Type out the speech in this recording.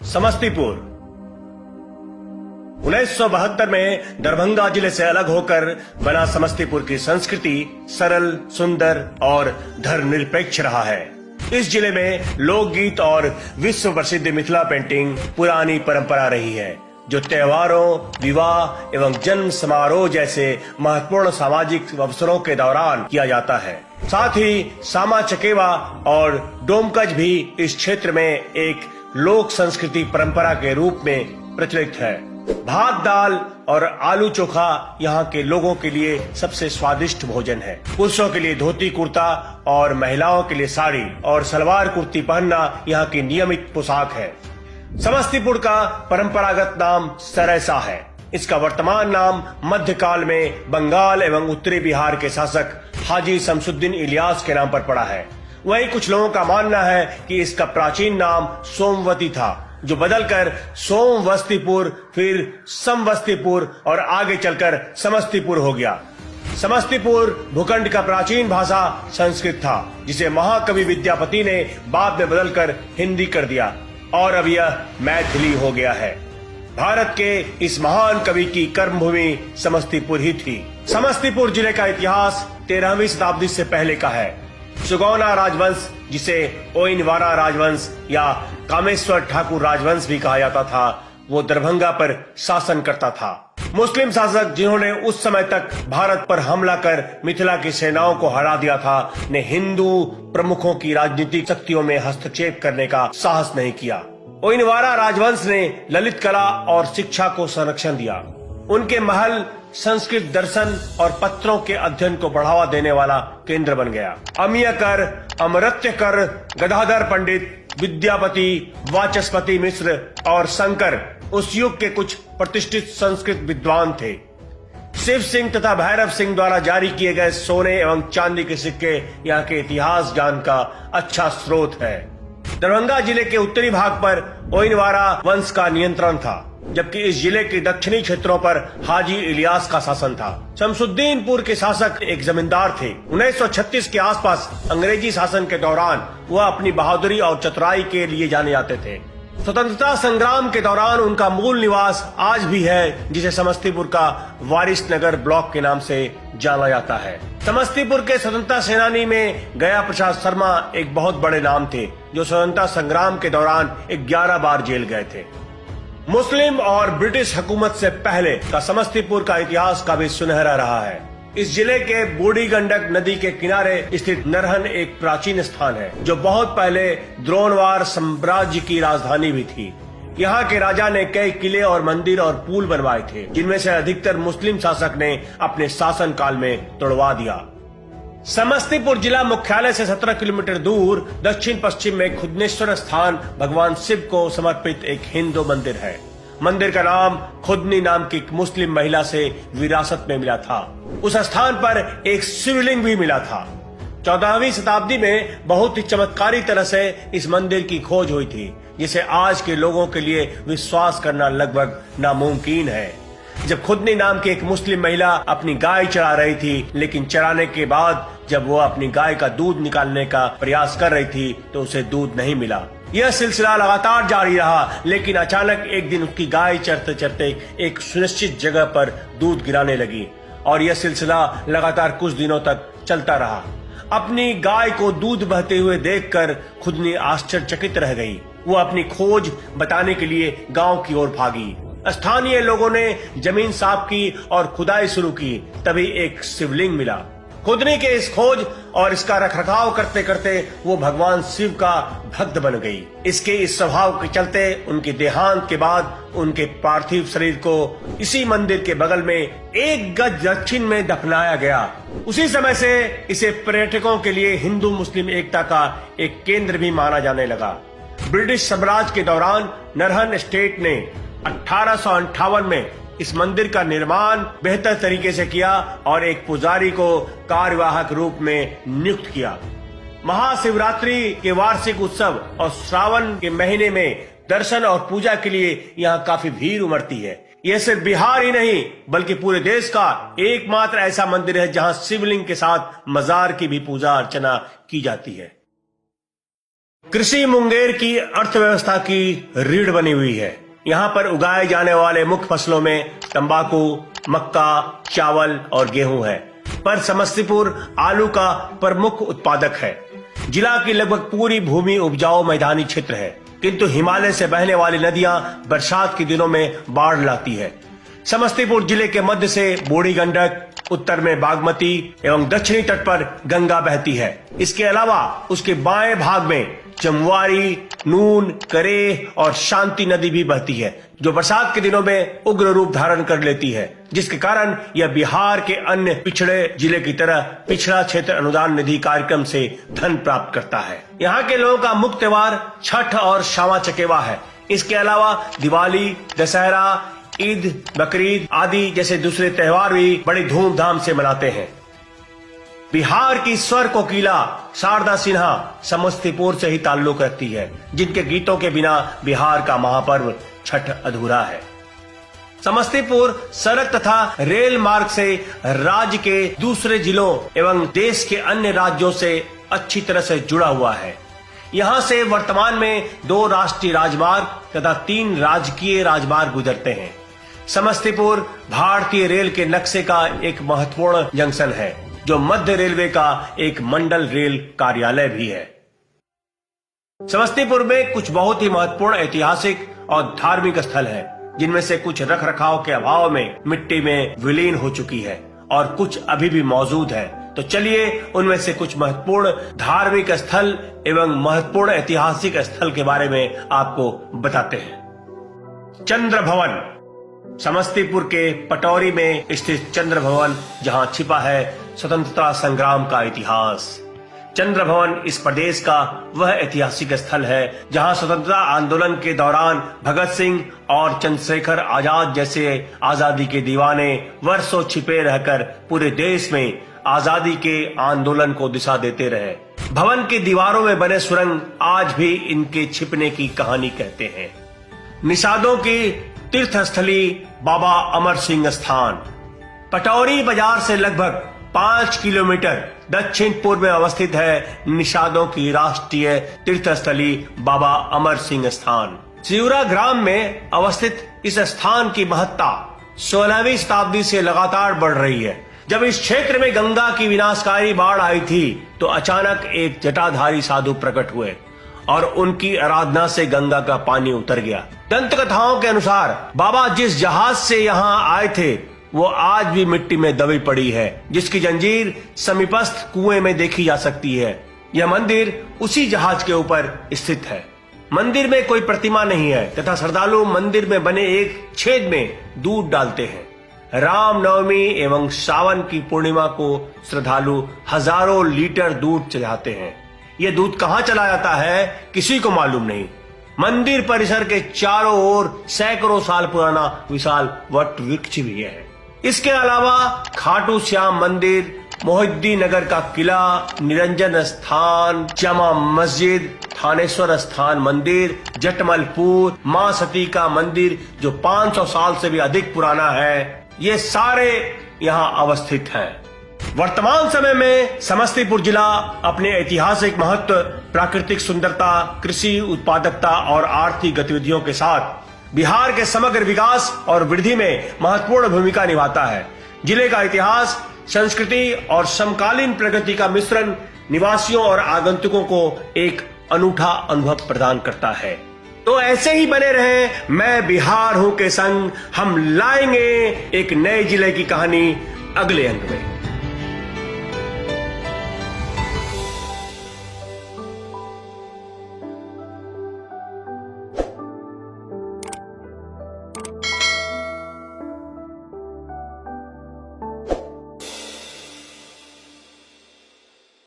समस्तीपुर 1972 में दरभंगा जिले से अलग होकर बना समस्तीपुर की संस्कृति सरल, सुंदर और धर्मनिरपेक्ष रहा है। इस जिले में लोकगीत और विश्व प्रसिद्ध मिथिला पेंटिंग पुरानी परंपरा रही है, जो त्योहारों, विवाह एवं जन्म समारोह जैसे महत्वपूर्ण सामाजिक अवसरों के दौरान किया जाता है। साथ ही सामा चकेवा और डोमकच भी इस क्षेत्र में एक लोक संस्कृति परंपरा के रूप में प्रचलित है। भात, दाल और आलू चोखा यहाँ के लोगों के लिए सबसे स्वादिष्ट भोजन है। पुरुषों के लिए धोती कुर्ता और महिलाओं के लिए साड़ी और सलवार कुर्ती पहनना यहाँ की नियमित पोशाक है। समस्तीपुर का परंपरागत नाम सरैसा है। इसका वर्तमान नाम मध्यकाल में बंगाल एवं उत्तरी बिहार के शासक हाजी शमसुद्दीन इलियास के नाम पर पड़ा है। वहीं कुछ लोगों का मानना है कि इसका प्राचीन नाम सोमवती था, जो बदलकर सोमवस्तीपुर, फिर समवस्तीपुर और आगे चलकर समस्तीपुर हो गया। समस्तीपुर भूखंड का प्राचीन भाषा संस्कृत था, जिसे महाकवि विद्यापति ने बाद में बदलकर हिंदी कर दिया और अब यह मैथिली हो गया है। भारत के इस महान कवि की कर्मभूमि समस्तीपुर ही थी। समस्तीपुर जिले का इतिहास 13वीं शताब्दी से पहले का है। सुगौना राजवंश, जिसे ओइनवारा राजवंश या कामेश्वर ठाकुर राजवंश भी कहा जाता था, वो दरभंगा पर शासन करता था। मुस्लिम शासक, जिन्होंने उस समय तक भारत पर हमला कर मिथिला की सेनाओं को हरा दिया था, ने हिंदू प्रमुखों की राजनीतिक शक्तियों में हस्तक्षेप करने का साहस नहीं किया। ओइनवारा राजवंश ने ललित कला और शिक्षा को संरक्षण दिया। उनके महल संस्कृत दर्शन और पत्रों के अध्ययन को बढ़ावा देने वाला केंद्र बन गया। अमियकर, अमृत्यकर, गदाधर पंडित, विद्यापति, वाचस्पति मिश्र और शंकर उस युग के कुछ प्रतिष्ठित संस्कृत विद्वान थे। शिव सिंह तथा भैरव सिंह द्वारा जारी किए गए सोने एवं चांदी के सिक्के यहाँ के इतिहास ज्ञान का अच्छा स्रोत है। दरभंगा जिले के उत्तरी भाग पर ओइनवारा वंश का नियंत्रण था, जबकि इस जिले के दक्षिणी क्षेत्रों पर हाजी इलियास का शासन था। शमसुद्दीनपुर के शासक एक जमींदार थे। 1936 के आसपास अंग्रेजी शासन के दौरान वह अपनी बहादुरी और चतुराई के लिए जाने जाते थे। स्वतंत्रता संग्राम के दौरान उनका मूल निवास आज भी है, जिसे समस्तीपुर का वारिसनगर ब्लॉक के नाम से जाना जाता है। समस्तीपुर के स्वतंत्रता सेनानी में गया प्रसाद शर्मा एक बहुत बड़े नाम थे, जो स्वतंत्रता संग्राम के दौरान 11 बार जेल गए थे। मुस्लिम और ब्रिटिश हुकूमत से पहले का समस्तीपुर का इतिहास काफी सुनहरा रहा है। इस जिले के बूढ़ी गंडक नदी के किनारे स्थित नरहन एक प्राचीन स्थान है, जो बहुत पहले द्रोणवार साम्राज्य की राजधानी भी थी। यहाँ के राजा ने कई किले और मंदिर और पुल बनवाए थे, जिनमें से अधिकतर मुस्लिम शासक ने अपने शासन काल में तोड़वा दिया। समस्तीपुर जिला मुख्यालय से 17 किलोमीटर दूर दक्षिण पश्चिम में खुदनेश्वर स्थान भगवान शिव को समर्पित एक हिंदू मंदिर है। मंदिर का नाम खुदनी नाम की एक मुस्लिम महिला से विरासत में मिला था। उस स्थान पर एक शिवलिंग भी मिला था। 14वीं शताब्दी में बहुत ही चमत्कारी तरह से इस मंदिर की खोज हुई थी, जिसे आज के लोगों के लिए विश्वास करना लगभग नामुमकिन है। जब खुदनी नाम की एक मुस्लिम महिला अपनी गाय चरा रही थी, लेकिन चराने के बाद जब वो अपनी गाय का दूध निकालने का प्रयास कर रही थी, तो उसे दूध नहीं मिला। यह सिलसिला लगातार जारी रहा, लेकिन अचानक एक दिन उसकी गाय चरते चरते एक सुनिश्चित जगह पर दूध गिराने लगी और यह सिलसिला लगातार कुछ दिनों तक चलता रहा। अपनी गाय को दूध बहते हुए देखकर खुदनी आश्चर्यचकित रह गई। वो अपनी खोज बताने के लिए गांव की ओर भागी। स्थानीय लोगों ने जमीन साफ की और खुदाई शुरू की, तभी एक शिवलिंग मिला। खुदनी के इस खोज और इसका रखरखाव करते करते वो भगवान शिव का भक्त बन गई। इसके इस स्वभाव के चलते उनके देहांत के बाद उनके पार्थिव शरीर को इसी मंदिर के बगल में 1 गज दक्षिण में दफनाया गया। उसी समय से इसे पर्यटकों के लिए हिंदू मुस्लिम एकता का एक केंद्र भी माना जाने लगा। ब्रिटिश साम्राज्य के दौरान नरहन स्टेट ने 1858 में इस मंदिर का निर्माण बेहतर तरीके से किया और एक पुजारी को कार्यवाहक रूप में नियुक्त किया। महाशिवरात्रि के वार्षिक उत्सव और श्रावण के महीने में दर्शन और पूजा के लिए यहाँ काफी भीड़ उमड़ती है। यह सिर्फ बिहार ही नहीं, बल्कि पूरे देश का एकमात्र ऐसा मंदिर है जहाँ शिवलिंग के साथ मजार की भी पूजा अर्चना की जाती है। कृषि मुंगेर की अर्थव्यवस्था की रीढ़ बनी हुई है। यहाँ पर उगाए जाने वाले मुख्य फसलों में तंबाकू, मक्का, चावल और गेहूं है, पर समस्तीपुर आलू का प्रमुख उत्पादक है। जिला की लगभग पूरी भूमि उपजाऊ मैदानी क्षेत्र है, किंतु हिमालय से बहने वाली नदियां बरसात के दिनों में बाढ़ लाती है। समस्तीपुर जिले के मध्य से बूढ़ी गंडक, उत्तर में बागमती एवं दक्षिणी तट पर गंगा बहती है। इसके अलावा उसके बाएं भाग में चमवारी, नून, करेह और शांति नदी भी बहती है, जो बरसात के दिनों में उग्र रूप धारण कर लेती है, जिसके कारण यह बिहार के अन्य पिछड़े जिले की तरह पिछड़ा क्षेत्र अनुदान निधि कार्यक्रम से धन प्राप्त करता है। यहाँ के लोगों का मुख्य त्योहार छठ और श्यामा चकेवा है। इसके अलावा दिवाली, दशहरा, ईद, बकरीद आदि जैसे दूसरे त्योहार भी बड़ी धूमधाम से मनाते हैं। बिहार की स्वर कोकिला शारदा सिन्हा समस्तीपुर से ही ताल्लुक रखती है, जिनके गीतों के बिना बिहार का महापर्व छठ अधूरा है। समस्तीपुर सड़क तथा रेल मार्ग से राज्य के दूसरे जिलों एवं देश के अन्य राज्यों से अच्छी तरह से जुड़ा हुआ है। यहाँ से वर्तमान में 2 राष्ट्रीय राजमार्ग तथा 3 राजकीय राजमार्ग गुजरते हैं। समस्तीपुर भारतीय रेल के नक्शे का एक महत्वपूर्ण जंक्शन है, जो मध्य रेलवे का एक मंडल रेल कार्यालय भी है। समस्तीपुर में कुछ बहुत ही महत्वपूर्ण ऐतिहासिक और धार्मिक स्थल हैं, जिनमें से कुछ रखरखाव के अभाव में मिट्टी में विलीन हो चुकी है और कुछ अभी भी मौजूद है। तो चलिए उनमें से कुछ महत्वपूर्ण धार्मिक स्थल एवं महत्वपूर्ण ऐतिहासिक स्थल के बारे में आपको बताते हैं। चंद्र भवन, समस्तीपुर के पटौरी में स्थित चंद्र भवन, जहां छिपा है स्वतंत्रता संग्राम का इतिहास। चंद्र भवन इस प्रदेश का वह ऐतिहासिक स्थल है जहां स्वतंत्रता आंदोलन के दौरान भगत सिंह और चंद्रशेखर आजाद जैसे आजादी के दीवाने वर्षों छिपे रहकर पूरे देश में आजादी के आंदोलन को दिशा देते रहे। भवन की दीवारों में बने सुरंग आज भी इनके छिपने की कहानी कहते हैं। निषादों की तीर्थस्थली बाबा अमर सिंह स्थान पटौरी बाजार से लगभग 5 किलोमीटर दक्षिण पूर्व में अवस्थित है। निषादों की राष्ट्रीय तीर्थस्थली बाबा अमर सिंह स्थान सिउरा ग्राम में अवस्थित इस स्थान की महत्ता 16वीं शताब्दी से लगातार बढ़ रही है। जब इस क्षेत्र में गंगा की विनाशकारी बाढ़ आई थी, तो अचानक एक जटाधारी साधु प्रकट हुए और उनकी आराधना से गंगा का पानी उतर गया। दंत कथाओं के अनुसार बाबा जिस जहाज से यहाँ आए थे, वो आज भी मिट्टी में दबी पड़ी है, जिसकी जंजीर समीपस्थ कुएं में देखी जा सकती है। यह मंदिर उसी जहाज के ऊपर स्थित है। मंदिर में कोई प्रतिमा नहीं है तथा श्रद्धालु मंदिर में बने एक छेद में दूध डालते हैं। रामनवमी एवं सावन की पूर्णिमा को श्रद्धालु हजारों लीटर दूध चढ़ाते हैं। यह दूध कहाँ चला जाता है, किसी को मालूम नहीं। मंदिर परिसर के चारों ओर सैकड़ों साल पुराना विशाल वट वृक्ष भी है। इसके अलावा खाटू श्याम मंदिर, मोहिद्दी नगर का किला, निरंजन स्थान, जामा मस्जिद, थानेश्वर स्थान मंदिर, जटमलपुर, मां सती का मंदिर जो 500 साल से भी अधिक पुराना है, ये सारे यहाँ अवस्थित हैं। वर्तमान समय में समस्तीपुर जिला अपने ऐतिहासिक महत्व, प्राकृतिक सुंदरता, कृषि उत्पादकता और आर्थिक गतिविधियों के साथ बिहार के समग्र विकास और वृद्धि में महत्वपूर्ण भूमिका निभाता है। जिले का इतिहास, संस्कृति और समकालीन प्रगति का मिश्रण निवासियों और आगंतुकों को एक अनूठा अनुभव प्रदान करता है। तो ऐसे ही बने रहे मैं बिहार हूं के संग। हम लाएंगे एक नए जिले की कहानी अगले अंक में।